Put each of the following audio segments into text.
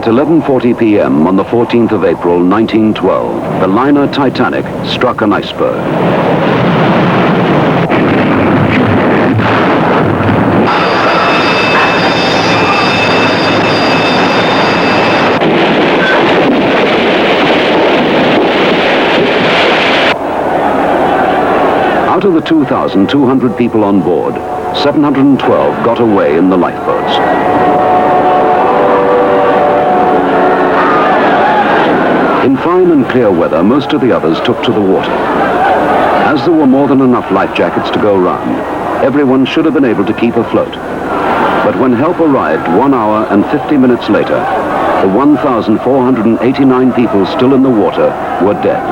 11:40 p.m. on the 14th of April 1912, the liner Titanic struck an iceberg. Out of the 2,200 people on board, 712 got away in the lifeboats. In fine and clear weather, most of the others took to the water. As there were more than enough life jackets to go round, everyone should have been able to keep afloat. But when help arrived 1 hour and 50 minutes later, the 1,489 people still in the water were dead.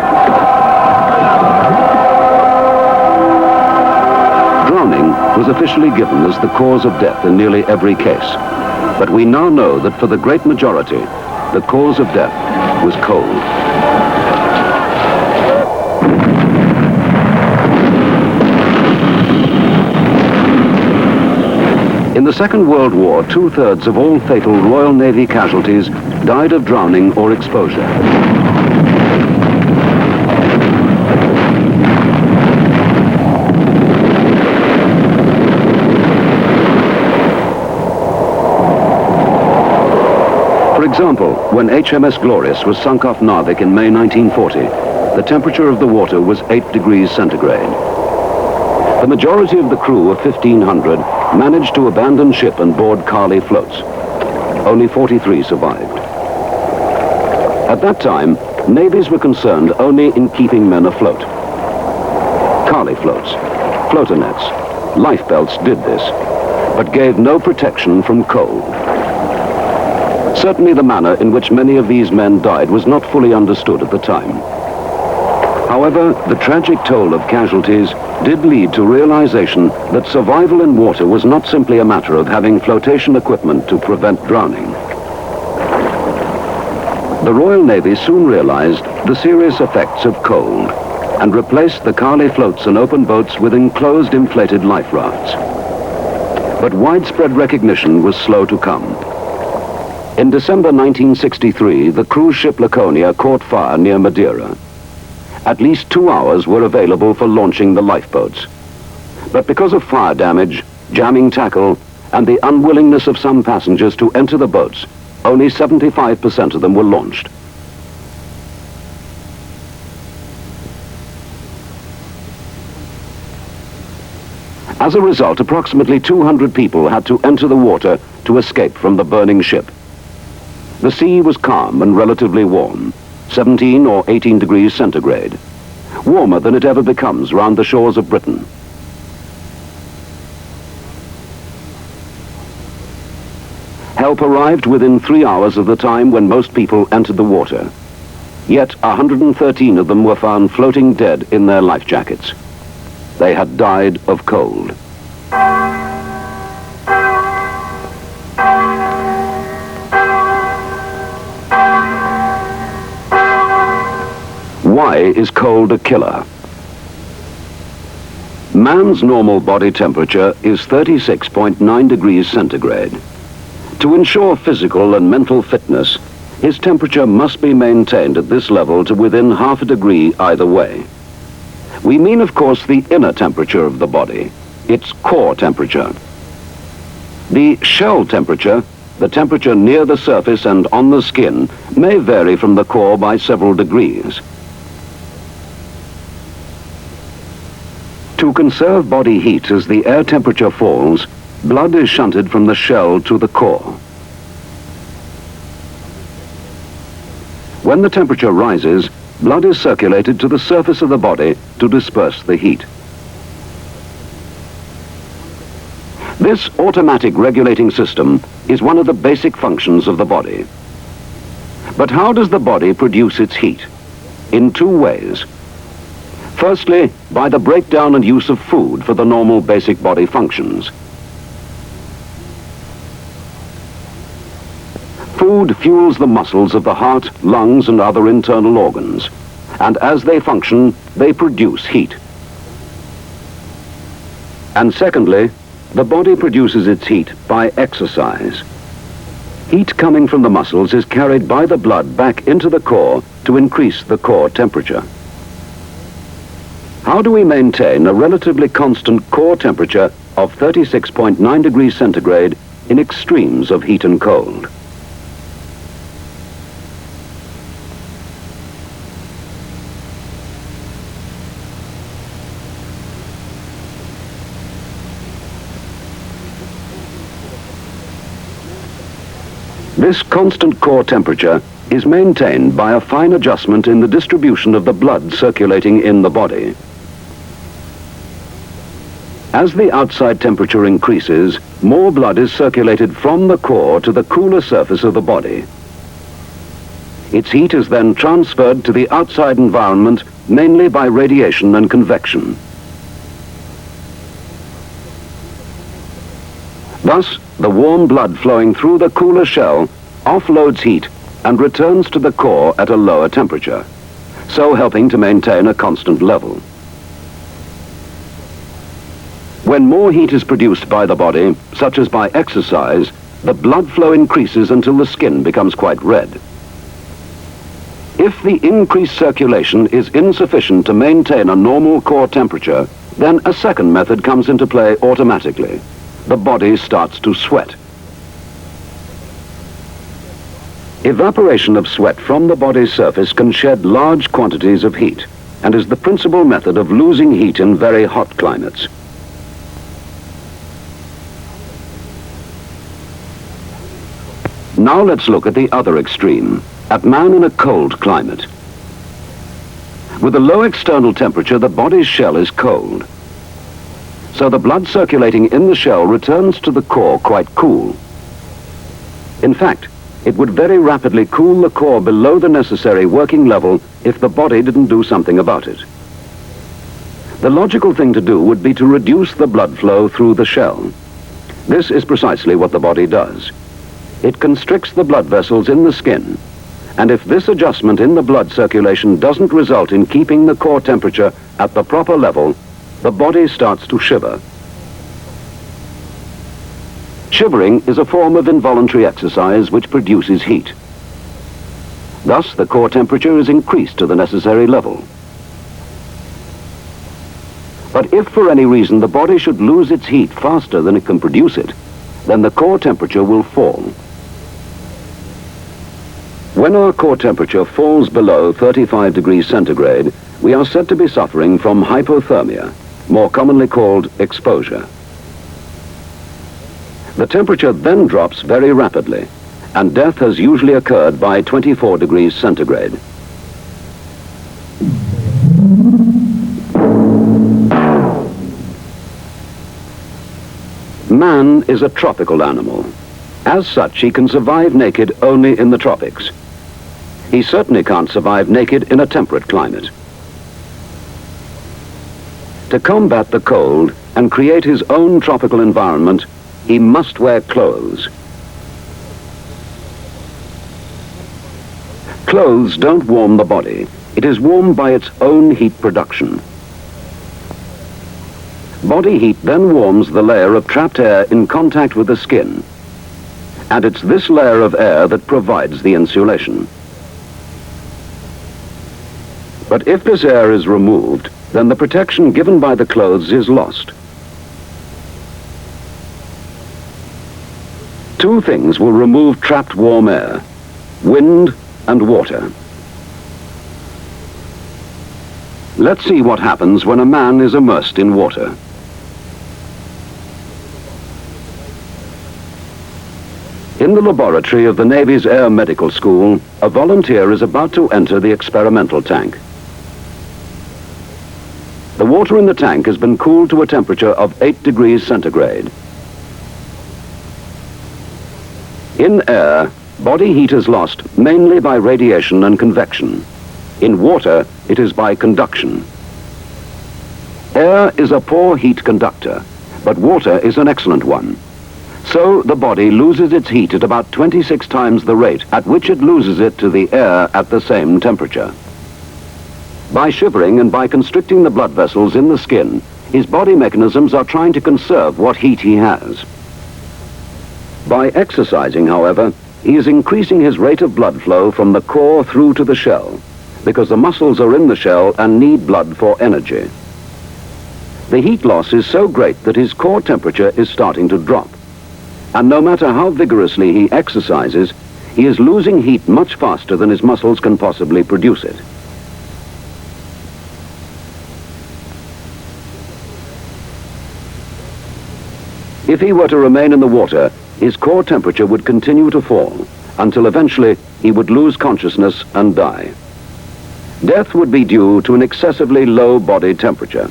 Drowning was officially given as the cause of death in nearly every case. But we now know that for the great majority, the cause of death was cold. In the Second World War, 2/3 of all fatal Royal Navy casualties died of drowning or exposure. For example, when HMS Glorious was sunk off Narvik in May 1940, the temperature of the water was 8 degrees centigrade. The majority of the crew of 1,500 managed to abandon ship and board Carly floats. Only 43 survived. At that time, navies were concerned only in keeping men afloat. Carly floats, floater nets, life belts did this, but gave no protection from cold. Certainly the manner in which many of these men died was not fully understood at the time. However, the tragic toll of casualties did lead to realization that survival in water was not simply a matter of having flotation equipment to prevent drowning. The Royal Navy soon realized the serious effects of cold and replaced the Carly floats and open boats with enclosed inflated life rafts. But widespread recognition was slow to come. In December 1963, the cruise ship Laconia caught fire near Madeira. At least 2 hours were available for launching the lifeboats. But because of fire damage, jamming tackle, and the unwillingness of some passengers to enter the boats, only 75% of them were launched. As a result, approximately 200 people had to enter the water to escape from the burning ship. The sea was calm and relatively warm, 17 or 18 degrees centigrade, warmer than it ever becomes round the shores of Britain. Help arrived within 3 hours of the time when most people entered the water. Yet 113 of them were found floating dead in their life jackets. They had died of cold. Why is cold a killer? Man's normal body temperature is 36.9 degrees centigrade. To ensure physical and mental fitness, his temperature must be maintained at this level to within half a degree either way. We mean, of course, the inner temperature of the body, its core temperature. The shell temperature, the temperature near the surface and on the skin, may vary from the core by several degrees. To conserve body heat as the air temperature falls, blood is shunted from the shell to the core. When the temperature rises, blood is circulated to the surface of the body to disperse the heat. This automatic regulating system is one of the basic functions of the body. But how does the body produce its heat? In two ways. Firstly, by the breakdown and use of food for the normal basic body functions. Food fuels the muscles of the heart, lungs, and other internal organs, and as they function, they produce heat. And secondly, the body produces its heat by exercise. Heat coming from the muscles is carried by the blood back into the core to increase the core temperature. How do we maintain a relatively constant core temperature of 36.9 degrees centigrade in extremes of heat and cold? This constant core temperature is maintained by a fine adjustment in the distribution of the blood circulating in the body. As the outside temperature increases, more blood is circulated from the core to the cooler surface of the body. Its heat is then transferred to the outside environment, mainly by radiation and convection. Thus, the warm blood flowing through the cooler shell offloads heat and returns to the core at a lower temperature, so helping to maintain a constant level. When more heat is produced by the body, such as by exercise, the blood flow increases until the skin becomes quite red. If the increased circulation is insufficient to maintain a normal core temperature, then a second method comes into play automatically. The body starts to sweat. Evaporation of sweat from the body's surface can shed large quantities of heat and is the principal method of losing heat in very hot climates. Now let's look at the other extreme, at man in a cold climate. With a low external temperature, the body's shell is cold. So the blood circulating in the shell returns to the core quite cool. In fact, it would very rapidly cool the core below the necessary working level if the body didn't do something about it. The logical thing to do would be to reduce the blood flow through the shell. This is precisely what the body does. It constricts the blood vessels in the skin, and if this adjustment in the blood circulation doesn't result in keeping the core temperature at the proper level, the body starts to shiver. Shivering is a form of involuntary exercise which produces heat. Thus, the core temperature is increased to the necessary level. But if for any reason the body should lose its heat faster than it can produce it, then the core temperature will fall. When our core temperature falls below 35 degrees centigrade, we are said to be suffering from hypothermia, more commonly called exposure. The temperature then drops very rapidly, and death has usually occurred by 24 degrees centigrade. Man is a tropical animal. As such, he can survive naked only in the tropics. He certainly can't survive naked in a temperate climate. To combat the cold and create his own tropical environment, he must wear clothes. Clothes don't warm the body. It is warmed by its own heat production. Body heat then warms the layer of trapped air in contact with the skin. And it's this layer of air that provides the insulation. But if this air is removed, then the protection given by the clothes is lost. Two things will remove trapped warm air: wind and water. Let's see what happens when a man is immersed in water. In the laboratory of the Navy's Air Medical School, a volunteer is about to enter the experimental tank. The water in the tank has been cooled to a temperature of 8 degrees centigrade. In air, body heat is lost mainly by radiation and convection. In water, it is by conduction. Air is a poor heat conductor, but water is an excellent one. So the body loses its heat at about 26 times the rate at which it loses it to the air at the same temperature. By shivering and by constricting the blood vessels in the skin, his body mechanisms are trying to conserve what heat he has. By exercising, however, he is increasing his rate of blood flow from the core through to the shell, because the muscles are in the shell and need blood for energy. The heat loss is so great that his core temperature is starting to drop. And no matter how vigorously he exercises, he is losing heat much faster than his muscles can possibly produce it. If he were to remain in the water, his core temperature would continue to fall until eventually he would lose consciousness and die. Death would be due to an excessively low body temperature.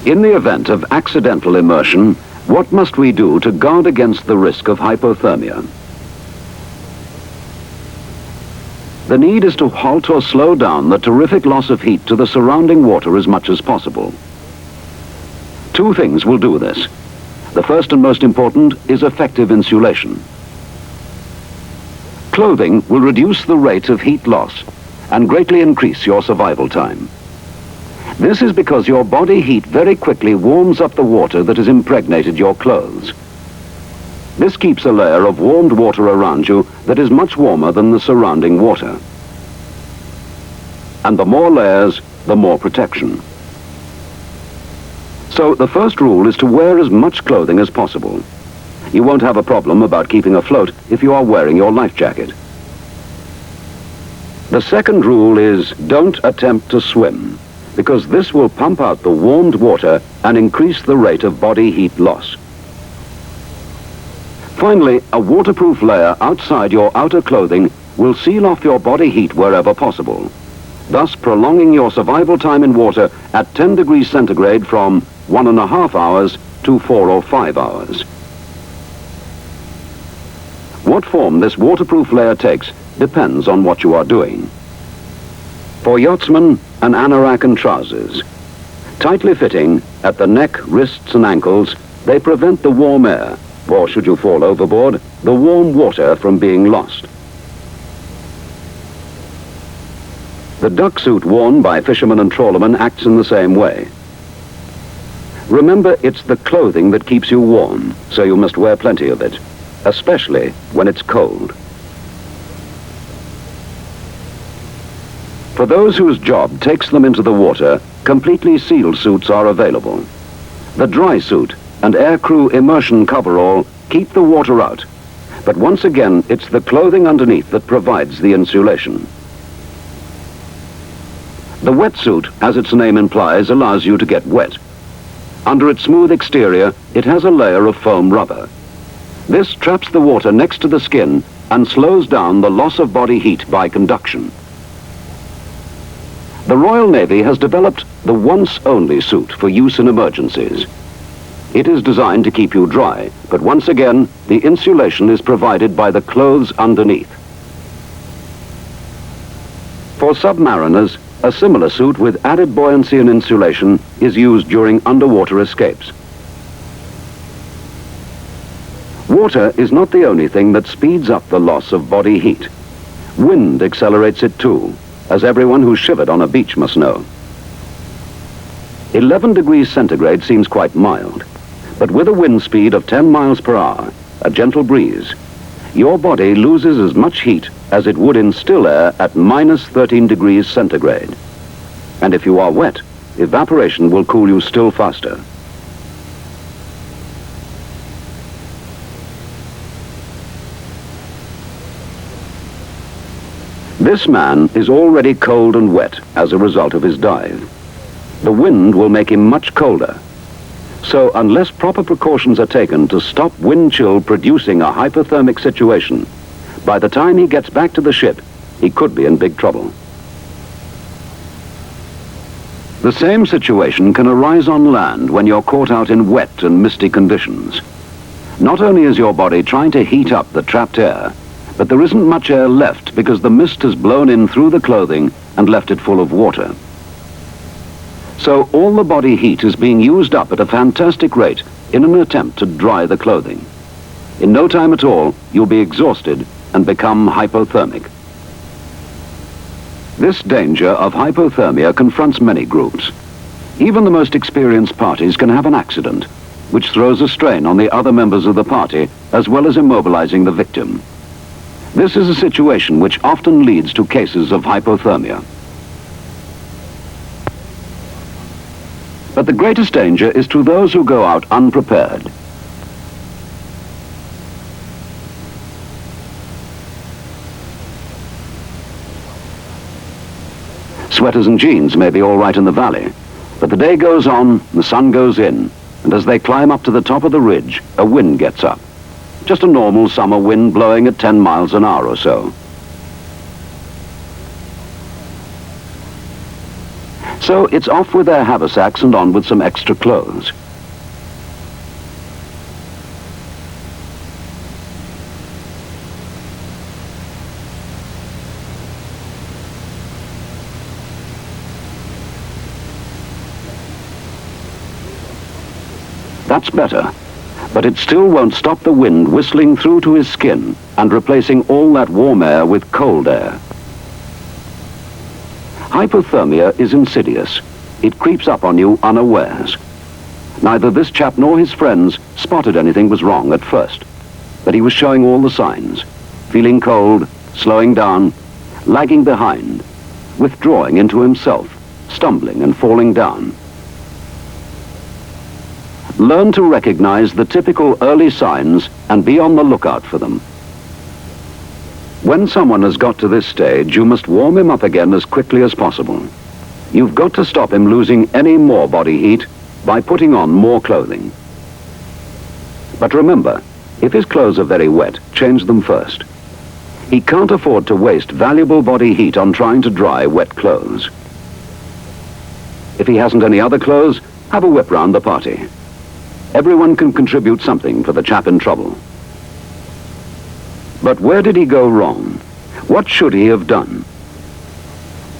In the event of accidental immersion, what must we do to guard against the risk of hypothermia? The need is to halt or slow down the terrific loss of heat to the surrounding water as much as possible. Two things will do this. The first and most important is effective insulation. Clothing will reduce the rate of heat loss and greatly increase your survival time. This is because your body heat very quickly warms up the water that has impregnated your clothes. This keeps a layer of warmed water around you that is much warmer than the surrounding water. And the more layers, the more protection. So the first rule is to wear as much clothing as possible. You won't have a problem about keeping afloat if you are wearing your life jacket. The second rule is don't attempt to swim, because this will pump out the warmed water and increase the rate of body heat loss. Finally, a waterproof layer outside your outer clothing will seal off your body heat wherever possible, thus prolonging your survival time in water at 10 degrees centigrade from 1.5 hours to 4 or 5 hours. What form this waterproof layer takes depends on what you are doing. For yachtsmen, an anorak and trousers. Tightly fitting at the neck, wrists and ankles, they prevent the warm air, or should you fall overboard, the warm water from being lost. The duck suit worn by fishermen and trawlermen acts in the same way. Remember, it's the clothing that keeps you warm, so you must wear plenty of it, especially when it's cold. For those whose job takes them into the water, completely sealed suits are available. The dry suit and aircrew immersion coverall keep the water out, but once again, it's the clothing underneath that provides the insulation. The wetsuit, as its name implies, allows you to get wet. Under its smooth exterior, it has a layer of foam rubber. This traps the water next to the skin and slows down the loss of body heat by conduction. The Royal Navy has developed the once-only suit for use in emergencies. It is designed to keep you dry, but once again, the insulation is provided by the clothes underneath. For submariners, a similar suit with added buoyancy and insulation is used during underwater escapes. Water is not the only thing that speeds up the loss of body heat. Wind accelerates it too, as everyone who shivered on a beach must know. 11 degrees centigrade seems quite mild, but with a wind speed of 10 miles per hour, a gentle breeze, your body loses as much heat as it would in still air at minus 13 degrees centigrade. And if you are wet, evaporation will cool you still faster. This man is already cold and wet as a result of his dive. The wind will make him much colder. So unless proper precautions are taken to stop wind chill producing a hypothermic situation, by the time he gets back to the ship, he could be in big trouble. The same situation can arise on land when you're caught out in wet and misty conditions. Not only is your body trying to heat up the trapped air, but there isn't much air left because the mist has blown in through the clothing and left it full of water. So all the body heat is being used up at a fantastic rate in an attempt to dry the clothing. In no time at all, you'll be exhausted and become hypothermic. This danger of hypothermia confronts many groups. Even the most experienced parties can have an accident, which throws a strain on the other members of the party, as well as immobilizing the victim. This is a situation which often leads to cases of hypothermia. But the greatest danger is to those who go out unprepared. Sweaters and jeans may be all right in the valley, but the day goes on, the sun goes in, and as they climb up to the top of the ridge, a wind gets up. Just a normal summer wind blowing at 10 miles an hour or so. So it's off with their haversacks and on with some extra clothes. That's better, but it still won't stop the wind whistling through to his skin and replacing all that warm air with cold air. Hypothermia is insidious. It creeps up on you unawares. Neither this chap nor his friends spotted anything was wrong at first, but he was showing all the signs, feeling cold, slowing down, lagging behind, withdrawing into himself, stumbling and falling down. Learn to recognize the typical early signs and be on the lookout for them. When someone has got to this stage, you must warm him up again as quickly as possible. You've got to stop him losing any more body heat by putting on more clothing. But remember, if his clothes are very wet, change them first. He can't afford to waste valuable body heat on trying to dry wet clothes. If he hasn't any other clothes, have a whip round the party. Everyone can contribute something for the chap in trouble. But where did he go wrong? What should he have done?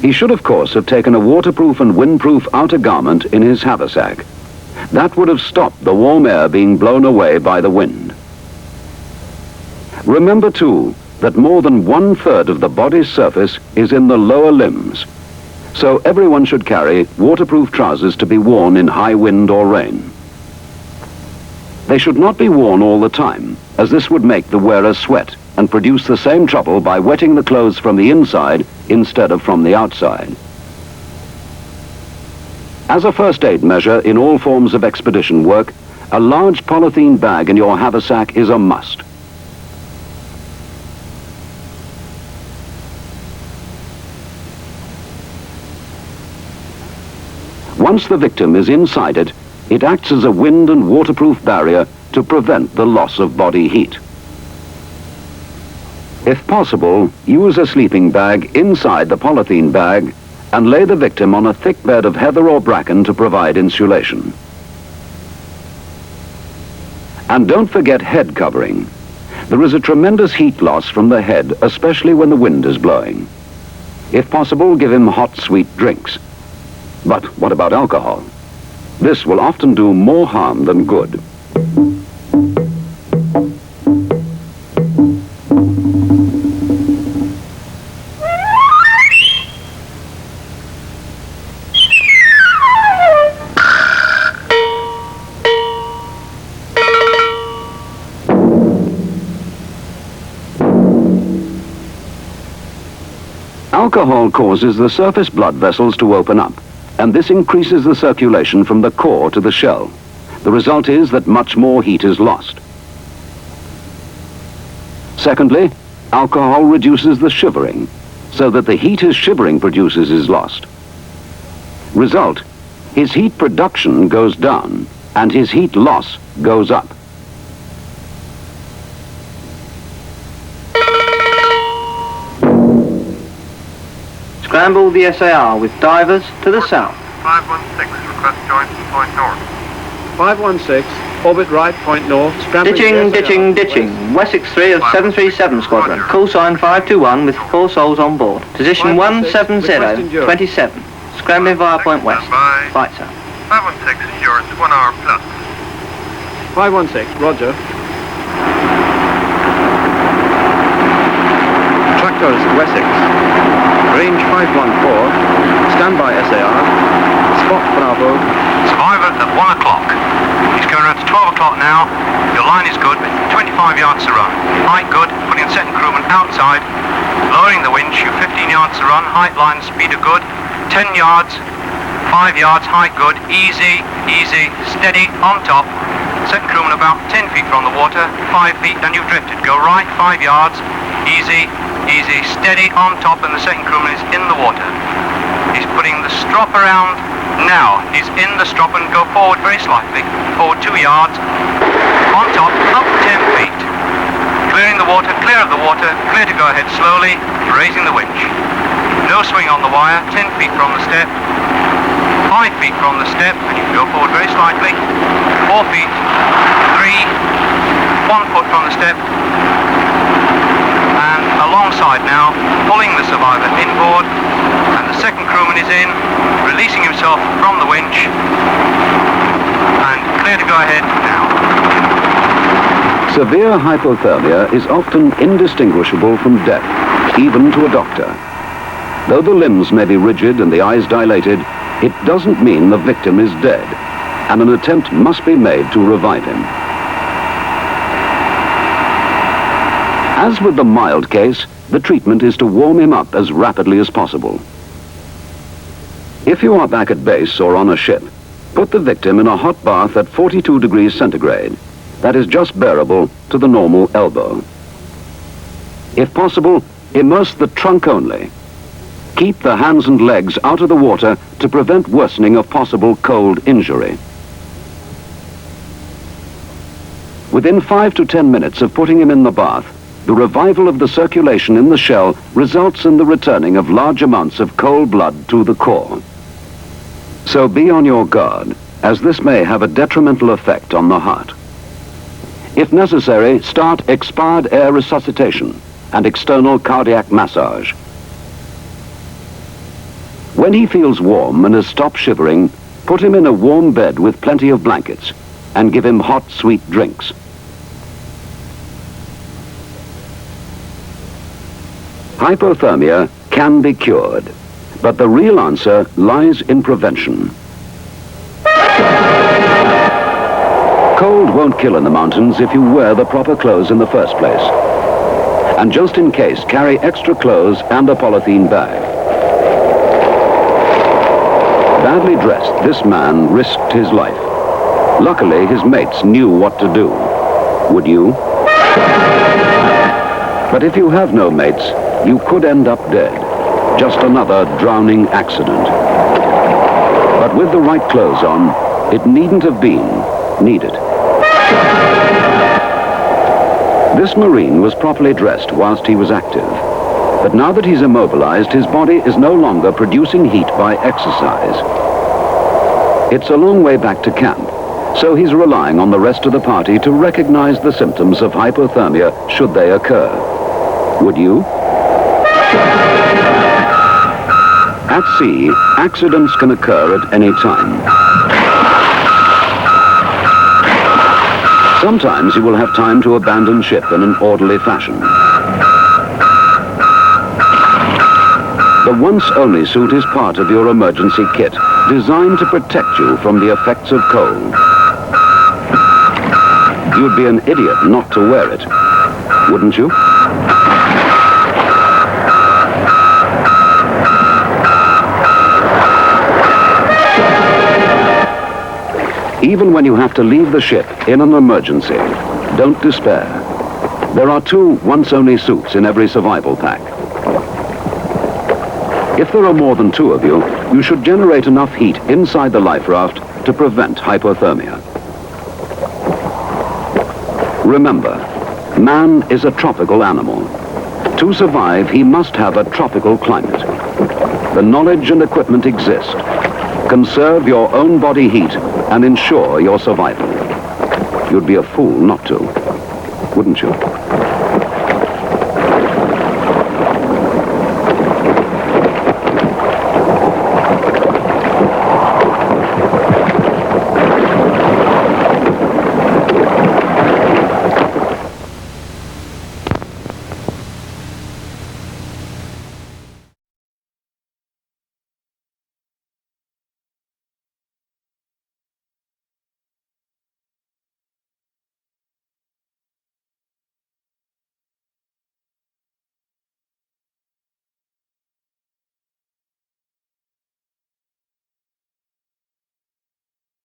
He should, of course, have taken a waterproof and windproof outer garment in his haversack. That would have stopped the warm air being blown away by the wind. Remember, too, that more than 1/3 of the body's surface is in the lower limbs, so everyone should carry waterproof trousers to be worn in high wind or rain. They should not be worn all the time, as this would make the wearer sweat and produce the same trouble by wetting the clothes from the inside instead of from the outside. As a first aid measure in all forms of expedition work, a large polythene bag in your haversack is a must. Once the victim is inside it, it acts as a wind and waterproof barrier to prevent the loss of body heat. If possible, use a sleeping bag inside the polythene bag and lay the victim on a thick bed of heather or bracken to provide insulation. And don't forget head covering. There is a tremendous heat loss from the head, especially when the wind is blowing. If possible, give him hot, sweet drinks. But what about alcohol? This will often do more harm than good. Alcohol causes the surface blood vessels to open up, and this increases the circulation from the core to the shell. The result is that much more heat is lost. Secondly, alcohol reduces the shivering, so that the heat his shivering produces is lost. Result, his heat production goes down, and his heat loss goes up. Scramble the SAR with divers to the south. 516, request joint point north. 516, orbit right, point north. Ditching. Wessex 3 of 737 Squadron. Call sign 521 with 4 souls on board. Position 170, 27. Scrambling via point west. Flight south. 516, endurance 1 hour plus. 516, roger. Tractors Wessex. Range 514, standby SAR, Bravo. Survivor at 1 o'clock. He's going around to 12 o'clock now. Your line is good, but 25 yards to run. Height good, putting the second crewman outside. Lowering the winch, you 15 yards to run. Height, line, speed are good. 10 yards, 5 yards, height good. Easy, easy, steady, on top. Second crewman about 10 feet from the water. 5 feet, and you've drifted. Go right, 5 yards. Easy, easy, steady, on top, and the second crewman is in the water. He's putting the strop around now. He's in the strop and go forward very slightly. Forward 2 yards. On top, up 10 feet. Clearing the water, clear of the water, clear to go ahead slowly, raising the winch. No swing on the wire, 10 feet from the step. 5 feet from the step, and you can go forward very slightly. 4 feet, 3, 1 foot from the step. And alongside now, pulling the survivor inboard. And the second crewman is in, releasing himself from the winch. And clear to go ahead now. Severe hypothermia is often indistinguishable from death, even to a doctor. Though the limbs may be rigid and the eyes dilated, it doesn't mean the victim is dead, and an attempt must be made to revive him. As with the mild case, the treatment is to warm him up as rapidly as possible. If you are back at base or on a ship, put the victim in a hot bath at 42 degrees centigrade. That is just bearable to the normal elbow. If possible, immerse the trunk only. Keep the hands and legs out of the water to prevent worsening of possible cold injury. Within 5 to 10 minutes of putting him in the bath, the revival of the circulation in the shell results in the returning of large amounts of cold blood to the core. So be on your guard, as this may have a detrimental effect on the heart. If necessary, start expired air resuscitation and external cardiac massage. When he feels warm and has stopped shivering, put him in a warm bed with plenty of blankets and give him hot, sweet drinks. Hypothermia can be cured, but the real answer lies in prevention. Cold won't kill in the mountains if you wear the proper clothes in the first place. And just in case, carry extra clothes and a polythene bag. Badly dressed, this man risked his life. Luckily, his mates knew what to do. Would you? But if you have no mates, you could end up dead. Just another drowning accident. But with the right clothes on, it needn't have been needed. This Marine was properly dressed whilst he was active. But now that he's immobilized, his body is no longer producing heat by exercise. It's a long way back to camp, so he's relying on the rest of the party to recognize the symptoms of hypothermia should they occur. Would you? At sea, accidents can occur at any time. Sometimes you will have time to abandon ship in an orderly fashion. The once-only suit is part of your emergency kit, designed to protect you from the effects of cold. You'd be an idiot not to wear it, wouldn't you? Even when you have to leave the ship in an emergency, don't despair. There are 2 once-only suits in every survival pack. If there are more than 2 of you, you should generate enough heat inside the life raft to prevent hypothermia. Remember, man is a tropical animal. To survive, he must have a tropical climate. The knowledge and equipment exist. Conserve your own body heat and ensure your survival. You'd be a fool not to, wouldn't you?